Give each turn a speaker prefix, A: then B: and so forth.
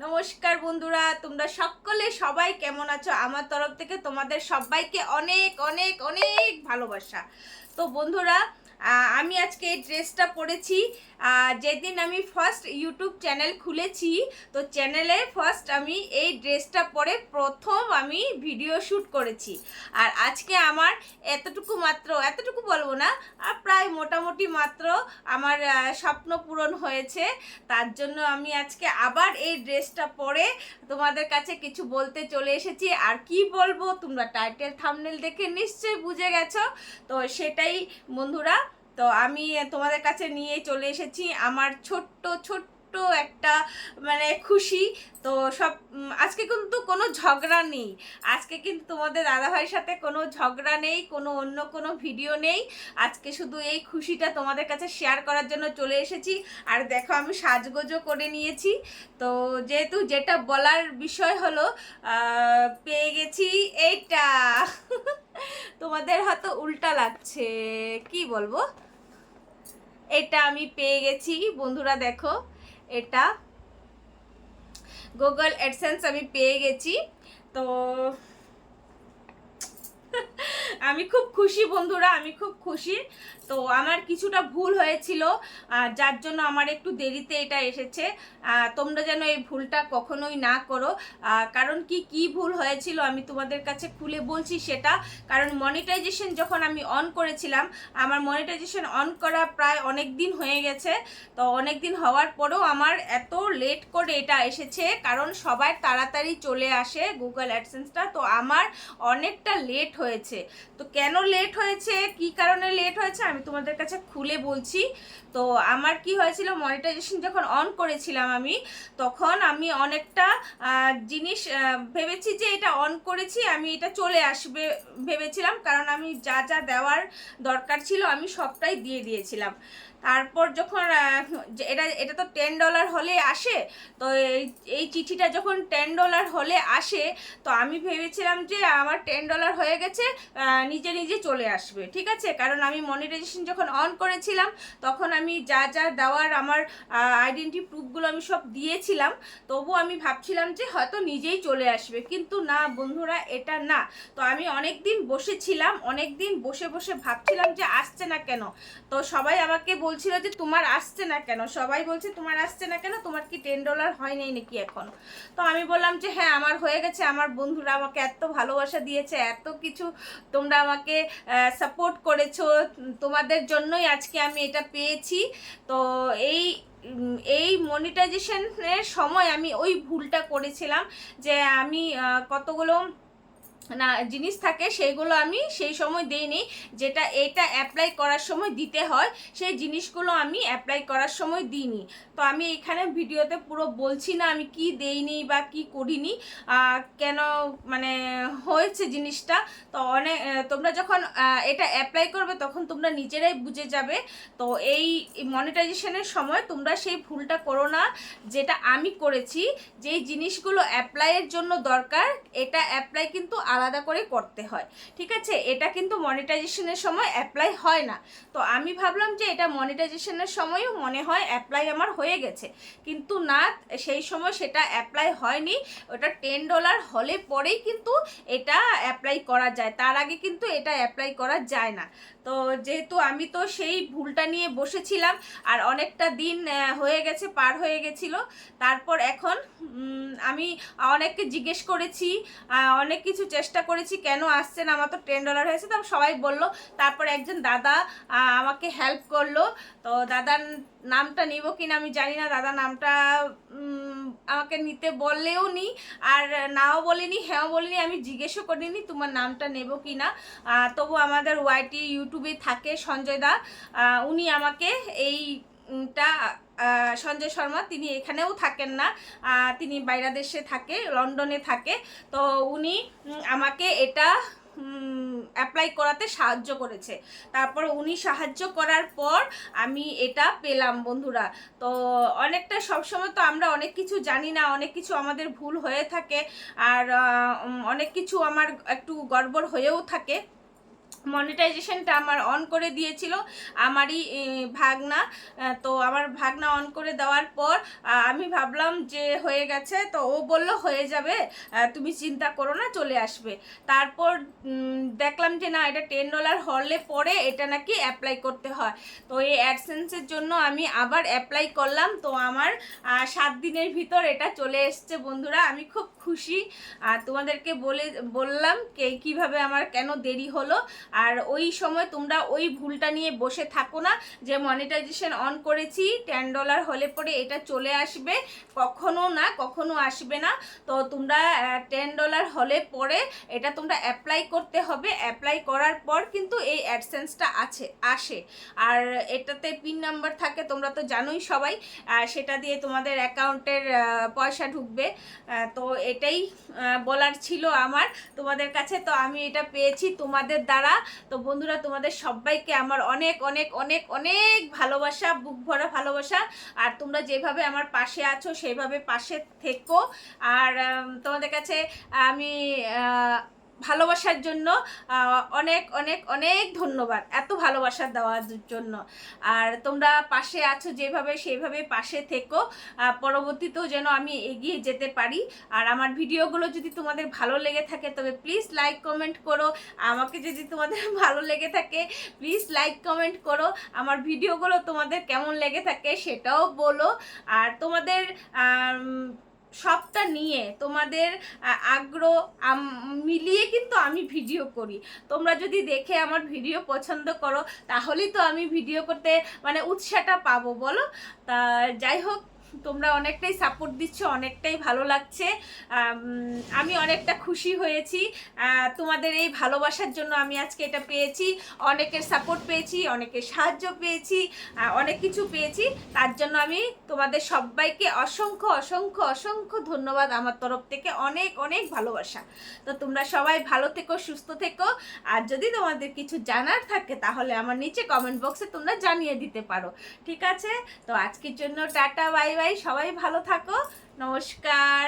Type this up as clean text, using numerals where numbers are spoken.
A: নমস্কার বন্ধুরা, তোমরা সকলে সবাই কেমন আছো? আমার তরফ থেকে তোমাদের সবাইকে অনেক অনেক অনেক ভালোবাসা। তো বন্ধুরা, আমি আজকে এই ড্রেসটা পরেছি। যেদিন আমি ফার্স্ট ইউটিউব চ্যানেল খুলেছি, তো চ্যানেলে ফার্স্ট আমি এই ড্রেসটা পরে প্রথম আমি ভিডিও শ্যুট করেছি। আর আজকে আমার এতটুকু বলবো না, প্রায় মোটামুটি মাত্র আমার স্বপ্ন পূরণ হয়েছে। তার জন্য আমি আজকে আবার এই ড্রেসটা পরে তোমাদের কাছে কিছু বলতে চলে এসেছি। আর কি বলবো তোমরা টাইটেল থাম্বনেল দেখে নিশ্চয়ই বুঝে গেছো। তো সেটাই বন্ধুরা, তো আমি তোমাদের কাছে নিয়ে চলে এসেছি আমার ছোট্ট ছোট্ট একটা খুশি। তো সব আজকে কিন্তু কোনো ঝগড়া নেই, আজকে কিন্তু তোমাদের দাদাভাইয়ের সাথে কোনো ঝগড়া নেই, কোনো অন্য কোনো ভিডিও নেই। আজকে শুধু এই খুশিটা তোমাদের কাছে শেয়ার করার জন্য চলে এসেছি। আর দেখো আমি সাজগোজও করে নিয়েছি। তো যেহেতু যেটা বলার বিষয় হলো, পেয়ে গেছি এইটা। তোমাদের হয়তো উল্টা লাগছে, কি বলবো, এটা আমি পেয়ে গেছি বন্ধুরা। দেখো, এটা গুগল অ্যাডসেন্স আমি পেয়ে গেছি। তো আমি খুব খুশি বন্ধুরা, আমি খুব খুশি। তো আমার কিছুটা ভুল হয়েছিল, যার জন্য আমার একটু দেরিতে এটা এসেছে। তোমরা যেন এই ভুলটা কখনোই না করো। কারণ কি ভুল হয়েছিল আমি তোমাদের কাছে খুলে বলছি সেটা। কারণ মনিটাইজেশন যখন আমি অন করেছিলাম, আমার মনিটাইজেশন অন করা প্রায় অনেক দিন হয়ে গেছে। তো অনেক দিন হওয়ার পরেও আমার এত লেট করে এটা এসেছে, কারণ সবাই তাড়াতাড়ি চলে আসে গুগল অ্যাডসেন্সটা। তো আমার অনেকটা লেট হয়েছে। তো কেন লেট হয়েছে, কি কারণে লেট হয়েছে আমি তোমাদের কাছে খুলে বলছি। তো আমার কি হয়েছিল, মনিটাইজেশন যখন অন করেছিলাম আমি, তখন আমি অনেকটা জিনিস ভেবেছি যে এটা অন করেছি, আমি এটা চলে আসবে ভেবেছিলাম। কারণ আমি যা যা দেওয়ার দরকার ছিল আমি সবটাই দিয়ে দিয়েছিলাম। তারপর যখন এটা এটা তো $10 হলে আসে। তো এই চিঠিটা যখন $10 হলে আসে, তো আমি ভেবেছিলাম যে আমার $10 হয়ে গেছে, নিজে নিজে চলে আসবে, ঠিক আছে। কারণ আমি মনিটাইজেশন যখন অন করেছিলাম, তখন আমি যা যা দেওয়ার আমার আইডেন্টি প্রুফগুলো আমি সব দিয়েছিলাম। তবু আমি ভাবছিলাম যে হয়তো নিজেই চলে আসবে, কিন্তু না বন্ধুরা, এটা না। তো আমি অনেক দিন বসেছিলাম, অনেক দিন বসে বসে ভাবছিলাম যে আসছে না কেন। তো সবাই আমাকে বলছিল যে তোমার আসছে না কেন, সবাই বলছে তোমার আসছে না কেন, তোমার কি $10 হয় নাই নাকি এখন। তো আমি বললাম যে হ্যাঁ আমার হয়ে গেছে, আমার বন্ধুরা আমাকে এত ভালোবাসা দিয়েছে, এত কিছু তোমরা আমাকে সাপোর্ট করেছো, তোমাদের জন্যই আজকে আমি এটা পেয়েছি। তো এই এই মনিটাইজেশনের সময় আমি ওই ভুলটা করেছিলাম, যে আমি কতগুলো না জিনিস থাকে সেইগুলো আমি সেই সময় দেইনি, যেটা এটা অ্যাপ্লাই করার সময় দিতে হয় সেই জিনিসগুলো আমি অ্যাপ্লাই করার সময় দিইনি। তো আমি এখানে ভিডিওতে পুরো বলছি না আমি কি দেইনি বা কি করিনি, কেন হয়েছে জিনিসটা। তো অনেক তোমরা যখন এটা অ্যাপ্লাই করবে তখন তোমরা নিজেরাই বুঝে যাবে। তো এই মনিটাইজেশনের সময় তোমরা সেই ভুলটা করো না যেটা আমি করেছি। যেই জিনিসগুলো অ্যাপ্লাইয়ের জন্য দরকার, এটা অ্যাপ্লাই কিন্তু আলাদা করে করতে হয়, ঠিক আছে। এটা কিন্তু মনিটাইজেশনের সময় অ্যাপ্লাই হয় না। তো আমি ভাবলাম যে এটা মনিটাইজেশনের সময়ও মনে হয় অ্যাপ্লাই আমার হয়ে গেছে, কিন্তু না, সেই সময় সেটা অ্যাপ্লাই হয়নি। ওটা $10 হলে পরেই কিন্তু এটা অ্যাপ্লাই করা যায়, তার আগে কিন্তু এটা অ্যাপ্লাই করা যায় না। তো যেহেতু আমি তো সেই ভুলটা নিয়ে বসেছিলাম, আর অনেকটা দিন হয়ে গেছে, পার হয়ে গেছিল। তারপর এখন আমি অনেককে জিজ্ঞেস করেছি, অনেক কিছু চেষ্টা করেছি কেন আসছে না, আমার তো $10 হয়েছে। তো সবাই বলল। তারপর একজন দাদা আমাকে হেল্প করলো। তো দাদার নামটা নিব কিনা আমি জানি না, দাদা নামটা আমাকে নিতে বললেও নি, আর নাও বলিনি হ্যাঁও বলিনি, আমি জিজ্ঞেসও করিনি তোমার নামটা নেব কি না। তবু আমাদের ওয়াইটি ইউটিউবে থাকে সঞ্জয় দা, উনি আমাকে এইটা, সঞ্জয় শর্মা, তিনি এখানেও থাকেন না, তিনি বাইরে দেশে থাকে, লন্ডনে থাকে। তো উনি আমাকে এটা অ্যাপ্লাই করাতে সাহায্য করেছে। তারপর উনি সাহায্য করার পর আমি এটা পেলাম বন্ধুরা। তো অনেকটা সবসময় তো আমরা অনেক কিছু জানি না, অনেক কিছু আমাদের ভুল হয়ে থাকে, আর অনেক কিছু আমার একটু গড়বড় হয়েও থাকে। মনিটাইজেশনটা আমার অন করে দিয়েছিল আমারই ভাগনা। তো আমার ভাগনা অন করে দেওয়ার পর আমি ভাবলাম যে হয়ে গেছে, তো ও বলল হয়ে যাবে, তুমি চিন্তা করো না, চলে আসবে। তারপর দেখলাম যে না, এটা $10 হলে পরে এটা নাকি অ্যাপ্লাই করতে হয়। তো এই অ্যাডসেন্সের জন্য আমি আবার অ্যাপ্লাই করলাম। তো আমার 7 দিনের ভিতর এটা চলে এসছে বন্ধুরা। আমি খুব খুশি। আর তোমাদেরকে বললাম কিভাবে আমার কেন দেরি হলো। আর ওই সময় তোমরা ওই ভুলটা নিয়ে বসে থাকো না যে মনিটাইজেশন অন করেছি, $10 হলে পরে এটা চলে আসবে। কখনো না, কখনো আসবে না। তো তোমরা $10 হলে পরে এটা তোমরা অ্যাপ্লাই করতে হবে। অ্যাপ্লাই করার পর কিন্তু এই অ্যাডসেন্সটা আসে। আর এটাতে পিন নাম্বার থাকে, তোমরা তো জানোই সবাই। সেটা দিয়ে তোমাদের অ্যাকাউন্টের পয়সা ঢুকবে। তো এটাই বলার ছিল আমার তোমাদের কাছে। তো আমি এটা পেয়েছি তোমাদের দ্বারা। তো বন্ধুরা, তোমাদের সবাইকে আমার অনেক অনেক অনেক অনেক ভালোবাসা, বুক ভরা ভালোবাসা। আর তোমরা যেভাবে আমার পাশে আছো সেইভাবে পাশে থেকো। আর তোমাদের কাছে আমি ভালোবাসার জন্য অনেক অনেক অনেক ধন্যবাদ, এত ভালোবাসা দেওয়ার জন্য। আর তোমরা পাশে আছো যেভাবে, সেইভাবে পাশে থেকো। পরবর্তীতেও যেন আমি এগিয়ে যেতে পারি। আর আমার ভিডিওগুলো যদি তোমাদের ভালো লেগে থাকে তবে প্লিজ লাইক কমেন্ট করো। আমাকে যদি তোমাদের ভালো লেগে থাকে প্লিজ লাইক কমেন্ট করো। আমার ভিডিওগুলো তোমাদের কেমন লেগে থাকে সেটাও বলো। আর তোমাদের সবটা নিয়ে, তোমাদের আগ্রহ মিলিয়ে কিন্তু আমি ভিডিও করি। তোমরা যদি দেখে আমার ভিডিও পছন্দ করো তাহলেই তো আমি ভিডিও করতে মানে উৎসাহটা পাবো, বলো। তা যাই হোক, তোমরা অনেকটাই সাপোর্ট দিচ্ছ, অনেকটাই ভালো লাগছে। আমি অনেকটা খুশি হয়েছি। তোমাদের এই ভালোবাসার জন্য আমি আজকে এটা পেয়েছি। অনেকের সাপোর্ট পেয়েছি, অনেকের সাহায্য পেয়েছি, অনেক কিছু পেয়েছি। তার জন্য আমি তোমাদের সবাইকে অসংখ্য অসংখ্য অসংখ্য ধন্যবাদ আমার তরফ থেকে, অনেক অনেক ভালোবাসা। তো তোমরা সবাই ভালো থেকো, সুস্থ থেকো। আর যদি তোমাদের কিছু জানার থাকে তাহলে আমার নিচে কমেন্ট বক্সে তোমরা জানিয়ে দিতে পারো, ঠিক আছে? তো আজকের জন্য টাটা, বাই বাই, সবাই ভালো থাকো, নমস্কার।